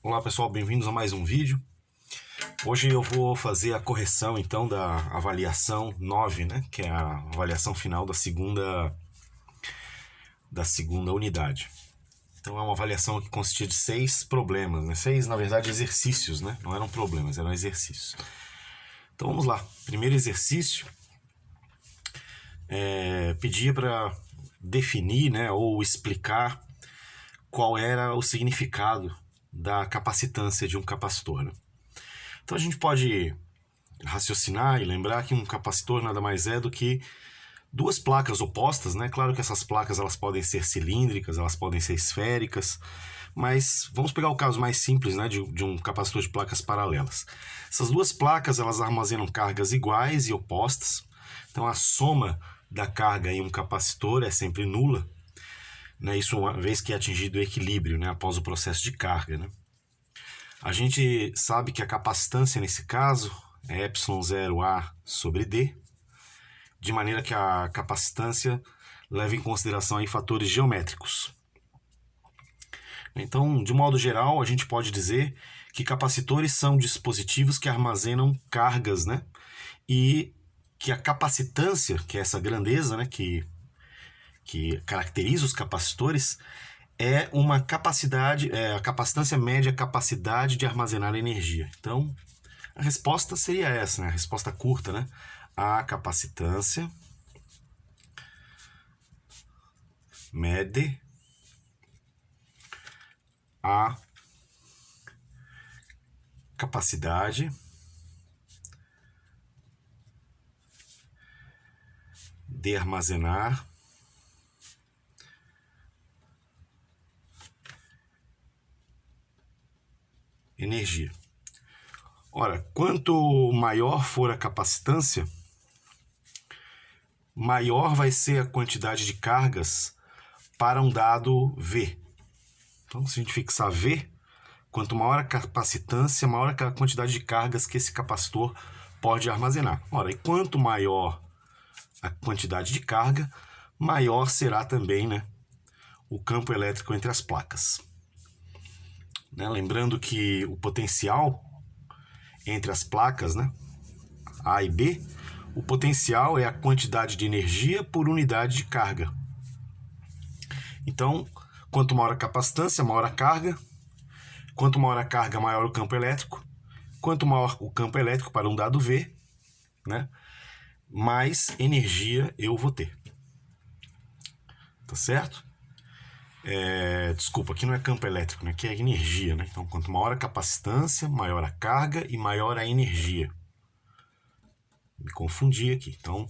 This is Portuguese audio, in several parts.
Olá pessoal, bem-vindos a mais um vídeo. Hoje eu vou fazer a correção então da avaliação 9, né, que é a avaliação final da segunda unidade. Então é uma avaliação que consistia de 6 problemas, né? 6, na verdade, exercícios, né? Não eram problemas, eram exercícios. Então vamos lá. Primeiro exercício pedia para definir, né, ou explicar qual era o significado da capacitância de um capacitor, né? Então a gente pode raciocinar e lembrar que um capacitor nada mais é do que duas placas opostas, né? Claro que essas placas elas podem ser cilíndricas, elas podem ser esféricas, mas vamos pegar o caso mais simples, né, de um capacitor de placas paralelas. Essas duas placas elas armazenam cargas iguais e opostas, então a soma da carga em um capacitor é sempre nula, né? Isso uma vez que é atingido o equilíbrio, né, após o processo de carga, né? A gente sabe que a capacitância nesse caso é ε0A sobre D, de maneira que a capacitância leva em consideração aí fatores geométricos. Então, de modo geral, a gente pode dizer que capacitores são dispositivos que armazenam cargas, né? E que a capacitância, que é essa grandeza, né, que caracteriza os capacitores, é uma capacidade, a capacitância mede a capacidade de armazenar energia. Então, a resposta seria essa, né? A resposta curta, né? A capacitância mede a capacidade de armazenar energia. Ora, quanto maior for a capacitância, maior vai ser a quantidade de cargas para um dado V. Então, se a gente fixar V, quanto maior a capacitância, maior a quantidade de cargas que esse capacitor pode armazenar. Ora, e quanto maior a quantidade de carga, maior será também, né, o campo elétrico entre as placas. Né? Lembrando que o potencial entre as placas, né, A e B, o potencial é a quantidade de energia por unidade de carga. Então, quanto maior a capacitância, maior a carga. Quanto maior a carga, maior o campo elétrico. Quanto maior o campo elétrico para um dado V, né, mais energia eu vou ter. Tá certo? Desculpa, aqui não é campo elétrico, né? Aqui é energia, né? Então, quanto maior a capacitância, maior a carga e maior a energia. Me confundi aqui. Então,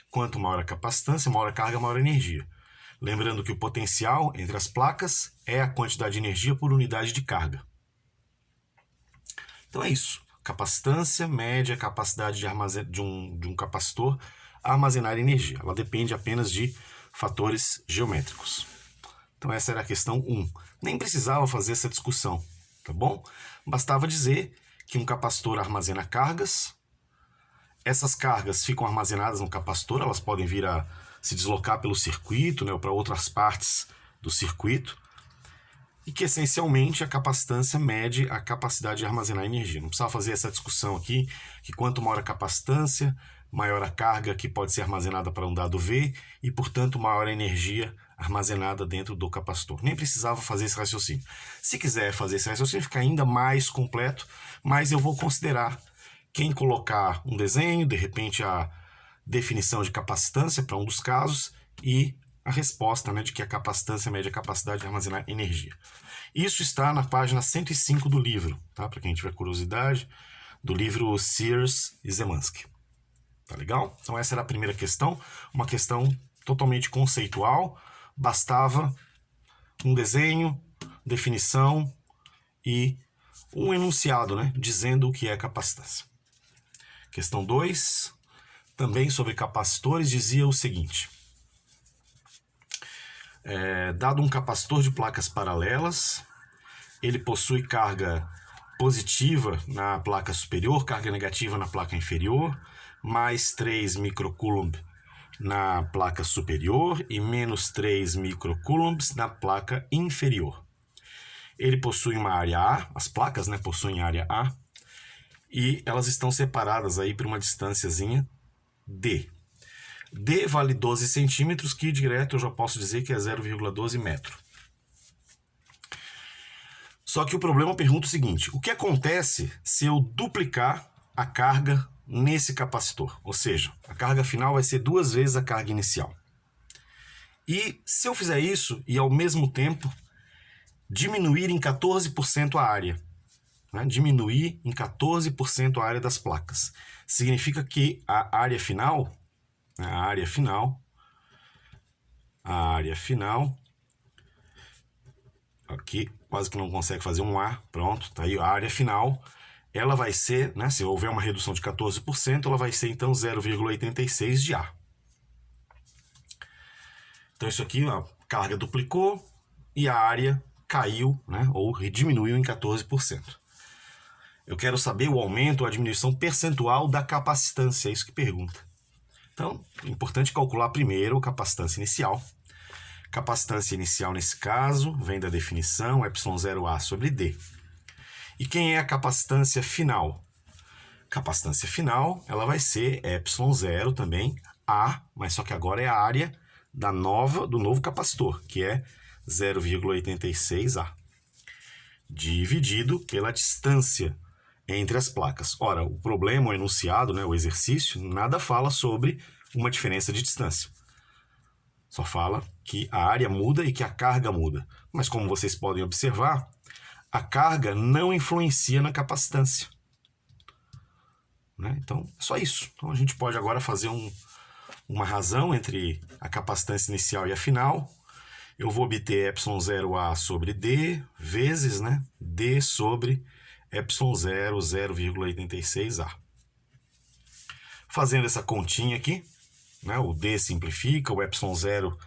quanto maior a capacitância, maior a carga, maior a energia. Lembrando que o potencial entre as placas é a quantidade de energia por unidade de carga. Então é isso. Capacitância mede a capacidade de um capacitor a armazenar energia. Ela depende apenas de fatores geométricos. Então essa era a questão 1. Nem precisava fazer essa discussão, tá bom? Bastava dizer que um capacitor armazena cargas. Essas cargas ficam armazenadas no capacitor, elas podem vir a se deslocar pelo circuito, né, ou para outras partes do circuito. E que essencialmente a capacitância mede a capacidade de armazenar energia. Não precisava fazer essa discussão aqui, que quanto maior a capacitância, maior a carga que pode ser armazenada para um dado V e, portanto, maior a energia armazenada dentro do capacitor. Nem precisava fazer esse raciocínio. Se quiser fazer esse raciocínio, fica ainda mais completo, mas eu vou considerar quem colocar um desenho, de repente a definição de capacitância para um dos casos e a resposta, né, de que a capacitância mede a capacidade de armazenar energia. Isso está na página 105 do livro, tá? Para quem tiver curiosidade, do livro Sears e Zemansky. Tá legal? Então essa era a primeira questão, uma questão totalmente conceitual, bastava um desenho, definição e um enunciado, né, dizendo o que é capacitância. Questão 2, também sobre capacitores, dizia o seguinte: dado um capacitor de placas paralelas, ele possui carga positiva na placa superior, carga negativa na placa inferior, mais 3 microcoulombs na placa superior e menos 3 microcoulombs na placa inferior. Ele possui uma área A, as placas, né, possuem área A, e elas estão separadas aí por uma distânciazinha D. D vale 12 centímetros, que direto eu já posso dizer que é 0,12 metro. Só que o problema pergunta o seguinte: o que acontece se eu duplicar a carga nesse capacitor? Ou seja, a carga final vai ser 2 vezes a carga inicial. E se eu fizer isso e ao mesmo tempo diminuir em 14% a área, né? Diminuir em 14% a área das placas, significa que a área final, aqui quase que não consegue fazer um A, pronto, tá aí a área final, ela vai ser, né, se houver uma redução de 14%, ela vai ser então 0,86 de A. Então isso aqui, a carga duplicou e a área caiu, né, ou diminuiu em 14%. Eu quero saber o aumento ou a diminuição percentual da capacitância, é isso que pergunta. Então, é importante calcular primeiro a capacitância inicial. Capacitância inicial, nesse caso, vem da definição ε0A sobre D. E quem é a capacitância final? Capacitância final, ela vai ser ε0 também, A, mas só que agora é a área do novo capacitor, que é 0,86A, dividido pela distância entre as placas. Ora, o problema, o enunciado, né, o exercício, nada fala sobre uma diferença de distância. Só fala que a área muda e que a carga muda. Mas como vocês podem observar, a carga não influencia na capacitância. Né? Então, é só isso. Então, a gente pode agora fazer uma razão entre a capacitância inicial e a final. Eu vou obter ε0A sobre D vezes, né, D sobre ε0, 0,86A. Fazendo essa continha aqui, né, o D simplifica, o ε0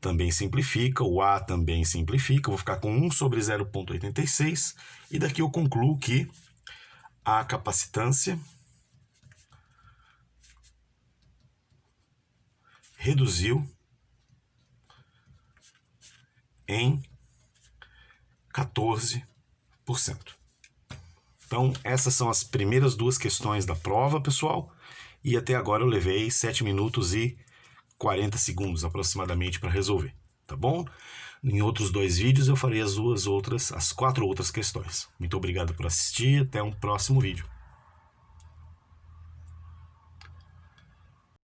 também simplifica, o A também simplifica, eu vou ficar com 1 sobre 0,86, e daqui eu concluo que a capacitância reduziu em 14%. Então, essas são as primeiras 2 questões da prova, pessoal, e até agora eu levei 7 minutos e 40 segundos aproximadamente para resolver, tá bom? Em outros 2 vídeos eu farei as 4 outras questões. Muito obrigado por assistir, até um próximo vídeo.